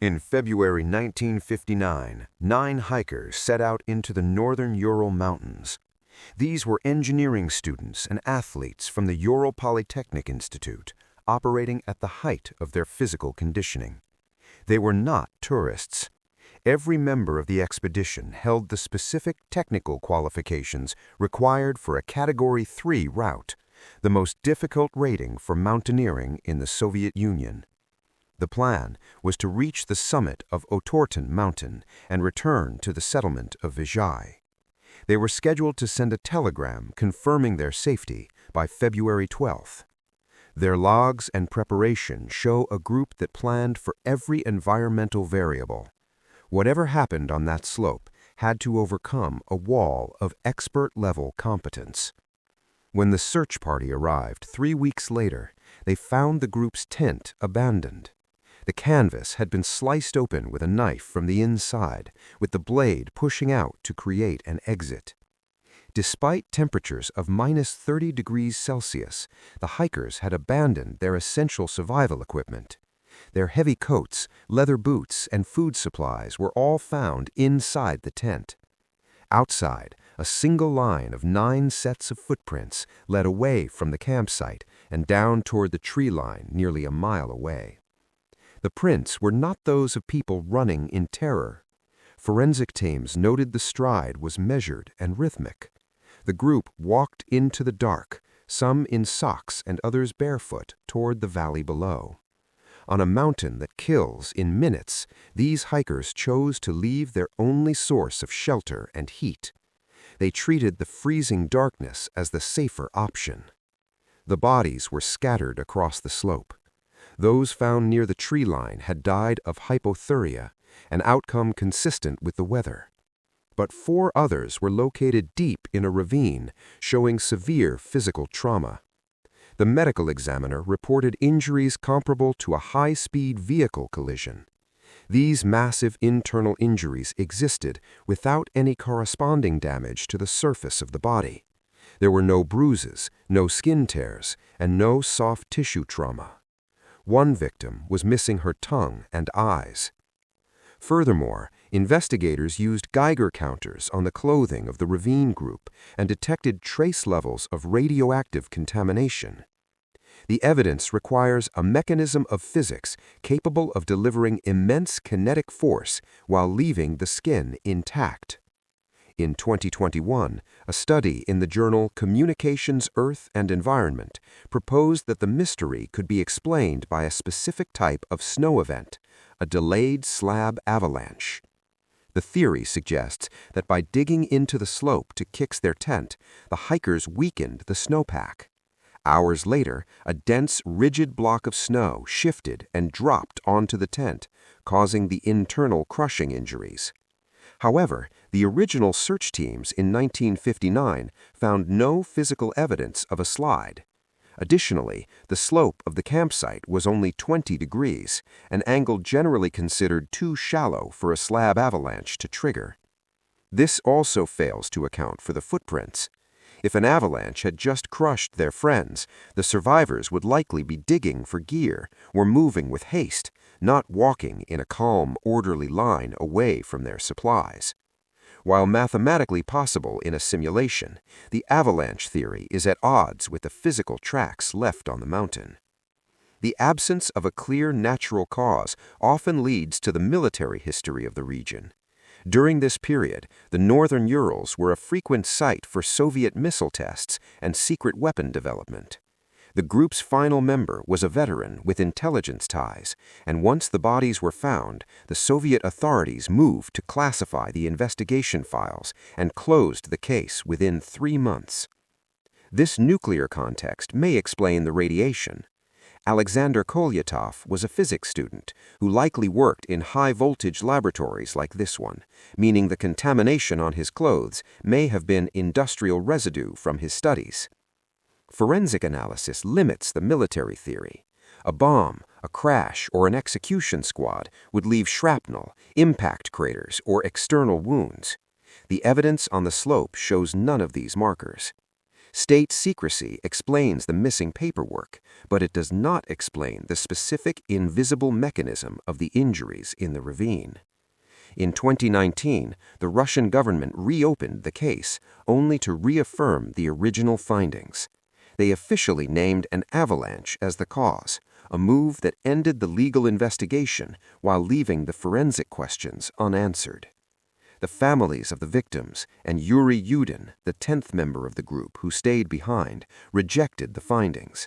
In February 1959, 9 hikers set out into the northern Ural Mountains. These were engineering students and athletes from the Ural Polytechnic Institute, operating at the height of their physical conditioning. They were not tourists. Every member of the expedition held the specific technical qualifications required for a Category 3 route, the most difficult rating for mountaineering in the Soviet Union. The plan was to reach the summit of Otorten Mountain and return to the settlement of Vizhai. They were scheduled to send a telegram confirming their safety by February 12th. Their logs and preparation show a group that planned for every environmental variable. Whatever happened on that slope had to overcome a wall of expert-level competence. When the search party arrived 3 weeks later, they found the group's tent abandoned. The canvas had been sliced open with a knife from the inside, with the blade pushing out to create an exit. Despite temperatures of -30 degrees Celsius, the hikers had abandoned their essential survival equipment. Their heavy coats, leather boots, and food supplies were all found inside the tent. Outside, a single line of 9 sets of footprints led away from the campsite and down toward the tree line nearly a mile away. The prints were not those of people running in terror. Forensic teams noted the stride was measured and rhythmic. The group walked into the dark, some in socks and others barefoot, toward the valley below. On a mountain that kills in minutes, these hikers chose to leave their only source of shelter and heat. They treated the freezing darkness as the safer option. The bodies were scattered across the slope. Those found near the tree line had died of hypothermia, an outcome consistent with the weather. But 4 others were located deep in a ravine, showing severe physical trauma. The medical examiner reported injuries comparable to a high-speed vehicle collision. These massive internal injuries existed without any corresponding damage to the surface of the body. There were no bruises, no skin tears, and no soft tissue trauma. One victim was missing her tongue and eyes. Furthermore, investigators used Geiger counters on the clothing of the ravine group and detected trace levels of radioactive contamination. The evidence requires a mechanism of physics capable of delivering immense kinetic force while leaving the skin intact. In 2021, a study in the journal Communications, Earth and Environment proposed that the mystery could be explained by a specific type of snow event, a delayed slab avalanche. The theory suggests that by digging into the slope to kix their tent, the hikers weakened the snowpack. Hours later, a dense, rigid block of snow shifted and dropped onto the tent, causing the internal crushing injuries. However, the original search teams in 1959 found no physical evidence of a slide. Additionally, the slope of the campsite was only 20 degrees, an angle generally considered too shallow for a slab avalanche to trigger. This also fails to account for the footprints. If an avalanche had just crushed their friends, the survivors would likely be digging for gear or moving with haste, not walking in a calm, orderly line away from their supplies. While mathematically possible in a simulation, the avalanche theory is at odds with the physical tracks left on the mountain. The absence of a clear natural cause often leads to the military history of the region. During this period, the northern Urals were a frequent site for Soviet missile tests and secret weapon development. The group's final member was a veteran with intelligence ties, and once the bodies were found, the Soviet authorities moved to classify the investigation files and closed the case within 3 months. This nuclear context may explain the radiation. Alexander Kolyatov was a physics student who likely worked in high-voltage laboratories like this one, meaning the contamination on his clothes may have been industrial residue from his studies. Forensic analysis limits the military theory. A bomb, a crash, or an execution squad would leave shrapnel, impact craters, or external wounds. The evidence on the slope shows none of these markers. State secrecy explains the missing paperwork, but it does not explain the specific invisible mechanism of the injuries in the ravine. In 2019, the Russian government reopened the case, only to reaffirm the original findings. They officially named an avalanche as the cause, a move that ended the legal investigation while leaving the forensic questions unanswered. The families of the victims and Yuri Yudin, the 10th member of the group who stayed behind, rejected the findings.